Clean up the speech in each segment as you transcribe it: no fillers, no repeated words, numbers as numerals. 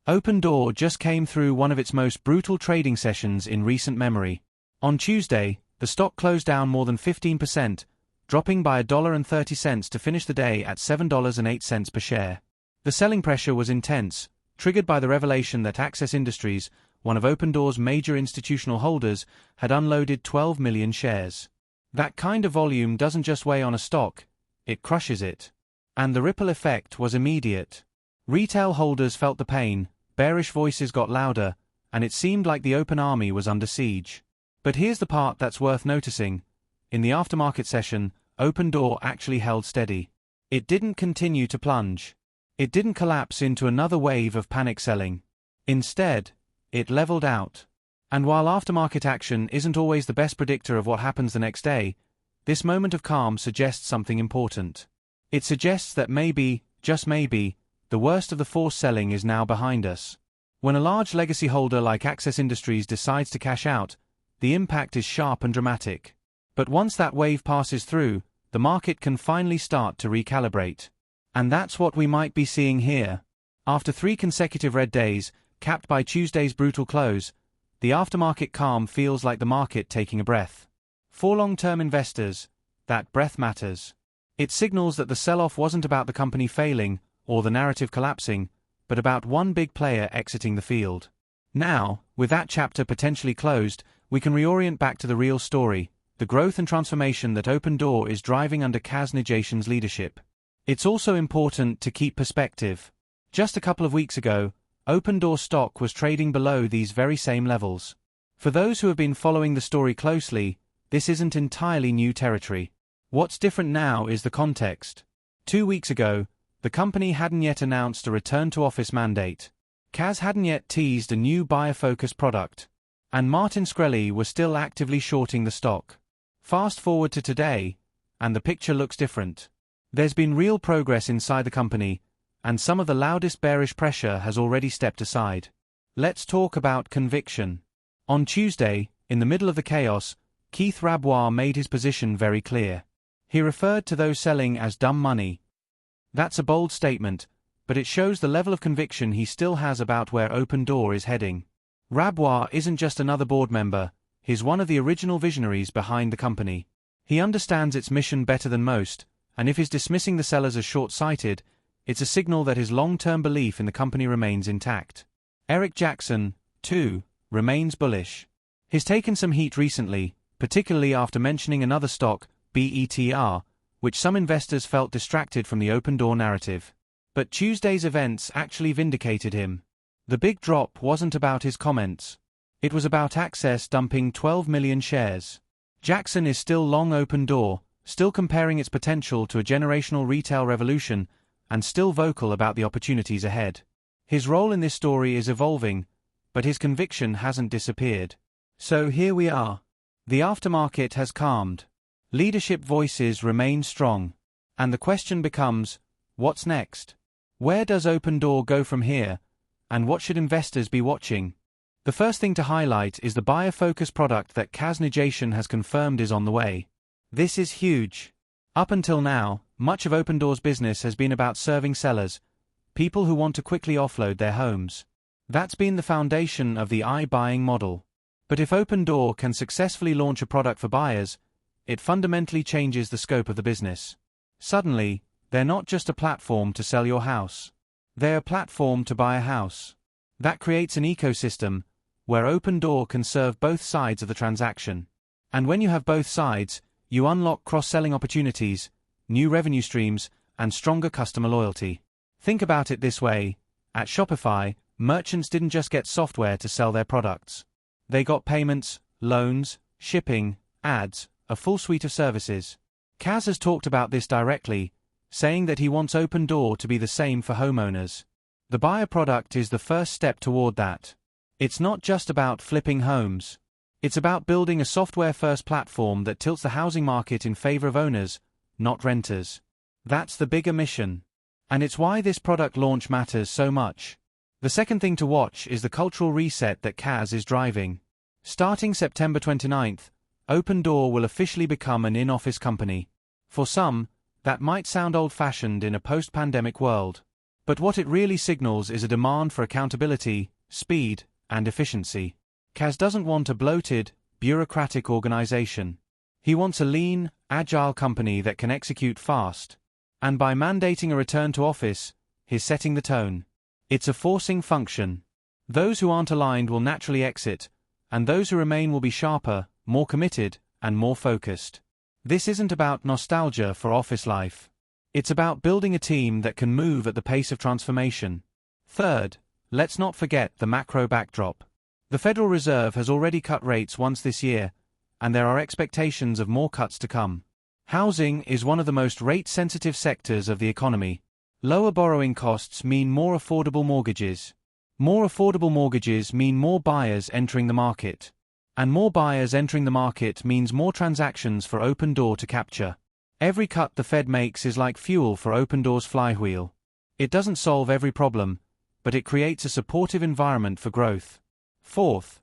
Opendoor just came through one of its most brutal trading sessions in recent memory. On Tuesday, the stock closed down more than 15%, dropping by $1.30 to finish the day at $7.08 per share. The selling pressure was intense, triggered by the revelation that Access Industries, one of Opendoor's major institutional holders, had unloaded 12 million shares. That kind of volume doesn't just weigh on a stock, it crushes it. And the ripple effect was immediate. Retail holders felt the pain, bearish voices got louder, and it seemed like the open army was under siege. But here's the part that's worth noticing. In the aftermarket session, Opendoor actually held steady. It didn't continue to plunge. It didn't collapse into another wave of panic selling. Instead, it leveled out. And while aftermarket action isn't always the best predictor of what happens the next day, this moment of calm suggests something important. It suggests that maybe, just maybe, the worst of the forced selling is now behind us. When a large legacy holder like Access Industries decides to cash out, the impact is sharp and dramatic. But once that wave passes through, the market can finally start to recalibrate. And that's what we might be seeing here. After 3 consecutive red days, capped by Tuesday's brutal close, the aftermarket calm feels like the market taking a breath. For long-term investors, that breath matters. It signals that the sell-off wasn't about the company failing or the narrative collapsing, but about one big player exiting the field. Now, with that chapter potentially closed, we can reorient back to the real story, the growth and transformation that Opendoor is driving under Kaz Nejatian's leadership. It's also important to keep perspective. Just a couple of weeks ago, Opendoor stock was trading below these very same levels. For those who have been following the story closely, this isn't entirely new territory. What's different now is the context. 2 weeks ago, the company hadn't yet announced a return-to-office mandate. Kaz hadn't yet teased a new buyer-focused product. And Martin Shkreli was still actively shorting the stock. Fast forward to today, and the picture looks different. There's been real progress inside the company, and some of the loudest bearish pressure has already stepped aside. Let's talk about conviction. On Tuesday, in the middle of the chaos, Keith Rabois made his position very clear. He referred to those selling as dumb money. That's a bold statement, but it shows the level of conviction he still has about where Opendoor is heading. Rabois isn't just another board member, he's one of the original visionaries behind the company. He understands its mission better than most, and if he's dismissing the sellers as short-sighted, it's a signal that his long-term belief in the company remains intact. Eric Jackson, too, remains bullish. He's taken some heat recently, particularly after mentioning another stock, BETR, which some investors felt distracted from the Opendoor narrative. But Tuesday's events actually vindicated him. The big drop wasn't about his comments. It was about Access dumping 12 million shares. Jackson is still long Opendoor, still comparing its potential to a generational retail revolution, and still vocal about the opportunities ahead. His role in this story is evolving, but his conviction hasn't disappeared. So here we are. The aftermarket has calmed. Leadership voices remain strong. And the question becomes, what's next? Where does Opendoor go from here? And what should investors be watching? The first thing to highlight is the buyer-focused product that Kaz Nejatian has confirmed is on the way. This is huge. Up until now, much of Opendoor's business has been about serving sellers, people who want to quickly offload their homes. That's been the foundation of the iBuying model. But if Opendoor can successfully launch a product for buyers, it fundamentally changes the scope of the business. Suddenly, they're not just a platform to sell your house. They're a platform to buy a house. That creates an ecosystem where Opendoor can serve both sides of the transaction. And when you have both sides, you unlock cross-selling opportunities, new revenue streams, and stronger customer loyalty. Think about it this way. At Shopify, merchants didn't just get software to sell their products. They got payments, loans, shipping, ads, a full suite of services. Kaz has talked about this directly, saying that he wants Opendoor to be the same for homeowners. The buyer product is the first step toward that. It's not just about flipping homes. It's about building a software-first platform that tilts the housing market in favor of owners, not renters. That's the bigger mission. And it's why this product launch matters so much. The second thing to watch is the cultural reset that Kaz is driving. Starting September 29th, Opendoor will officially become an in-office company. For some, that might sound old-fashioned in a post-pandemic world. But what it really signals is a demand for accountability, speed, and efficiency. Kaz doesn't want a bloated, bureaucratic organization. He wants a lean, agile company that can execute fast. And by mandating a return to office, he's setting the tone. It's a forcing function. Those who aren't aligned will naturally exit, and those who remain will be sharper, more committed, and more focused. This isn't about nostalgia for office life. It's about building a team that can move at the pace of transformation. Third, let's not forget the macro backdrop. The Federal Reserve has already cut rates once this year, and there are expectations of more cuts to come. Housing is one of the most rate-sensitive sectors of the economy. Lower borrowing costs mean more affordable mortgages. More affordable mortgages mean more buyers entering the market. And more buyers entering the market means more transactions for Opendoor to capture. Every cut the Fed makes is like fuel for Opendoor's flywheel. It doesn't solve every problem, but it creates a supportive environment for growth. Fourth,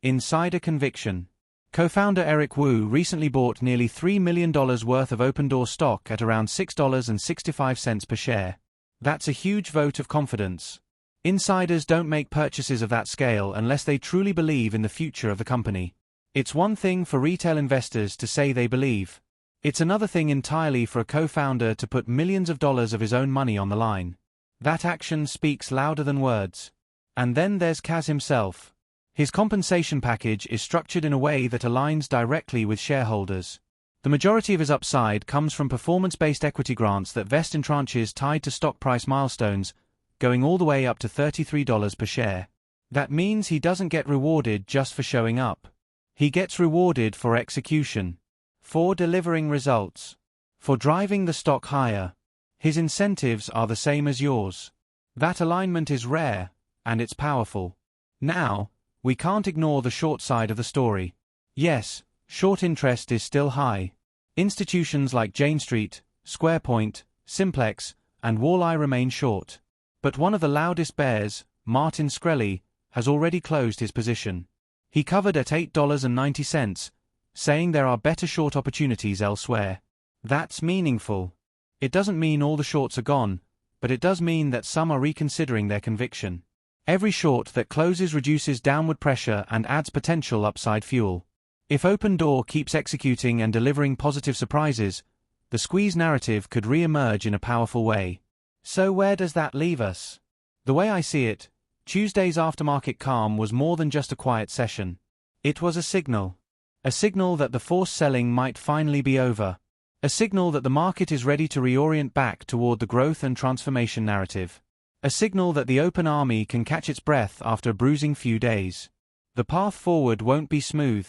insider conviction. Co-founder Eric Wu recently bought nearly $3 million worth of Opendoor stock at around $6.65 per share. That's a huge vote of confidence. Insiders don't make purchases of that scale unless they truly believe in the future of the company. It's one thing for retail investors to say they believe. It's another thing entirely for a co-founder to put millions of dollars of his own money on the line. That action speaks louder than words. And then there's Kaz himself. His compensation package is structured in a way that aligns directly with shareholders. The majority of his upside comes from performance-based equity grants that vest in tranches tied to stock price milestones, going all the way up to $33 per share. That means he doesn't get rewarded just for showing up. He gets rewarded for execution, for delivering results, for driving the stock higher. His incentives are the same as yours. That alignment is rare, and it's powerful. Now, we can't ignore the short side of the story. Yes, short interest is still high. Institutions like Jane Street, SquarePoint, Simplex, and Walleye remain short. But one of the loudest bears, Martin Shkreli, has already closed his position. He covered at $8.90, saying there are better short opportunities elsewhere. That's meaningful. It doesn't mean all the shorts are gone, but it does mean that some are reconsidering their conviction. Every short that closes reduces downward pressure and adds potential upside fuel. If Opendoor keeps executing and delivering positive surprises, the squeeze narrative could re-emerge in a powerful way. So where does that leave us? The way I see it, Tuesday's aftermarket calm was more than just a quiet session. It was a signal. A signal that the forced selling might finally be over. A signal that the market is ready to reorient back toward the growth and transformation narrative. A signal that the open army can catch its breath after a bruising few days. The path forward won't be smooth.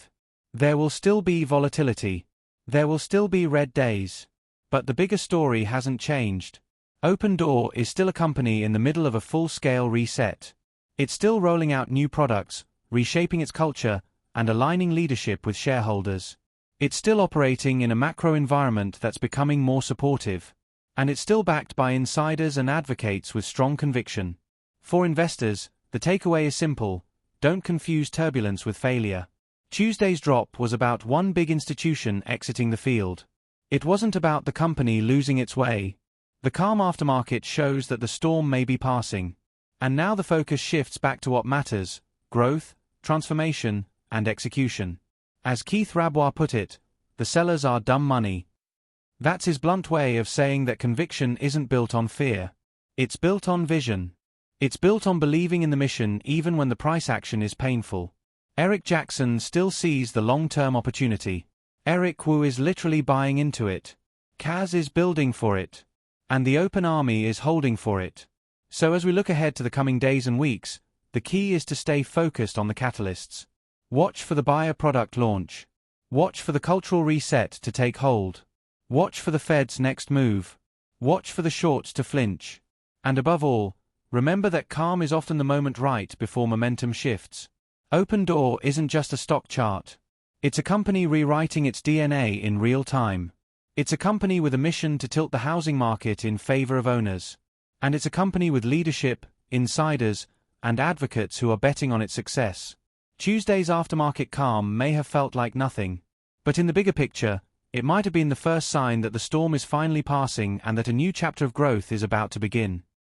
There will still be volatility. There will still be red days. But the bigger story hasn't changed. Opendoor is still a company in the middle of a full-scale reset. It's still rolling out new products, reshaping its culture, and aligning leadership with shareholders. It's still operating in a macro environment that's becoming more supportive. And it's still backed by insiders and advocates with strong conviction. For investors, the takeaway is simple: don't confuse turbulence with failure. Tuesday's drop was about one big institution exiting the field. It wasn't about the company losing its way. The calm aftermarket shows that the storm may be passing. And now the focus shifts back to what matters: growth, transformation, and execution. As Keith Rabois put it, the sellers are dumb money. That's his blunt way of saying that conviction isn't built on fear. It's built on vision. It's built on believing in the mission even when the price action is painful. Eric Jackson still sees the long-term opportunity. Eric Wu is literally buying into it. Kaz is building for it. And the open army is holding for it. So as we look ahead to the coming days and weeks, the key is to stay focused on the catalysts. Watch for the buyer product launch. Watch for the cultural reset to take hold. Watch for the Fed's next move. Watch for the shorts to flinch. And above all, remember that calm is often the moment right before momentum shifts. Opendoor isn't just a stock chart. It's a company rewriting its DNA in real time. It's a company with a mission to tilt the housing market in favor of owners. And it's a company with leadership, insiders, and advocates who are betting on its success. Tuesday's aftermarket calm may have felt like nothing. But in the bigger picture, it might have been the first sign that the storm is finally passing and that a new chapter of growth is about to begin.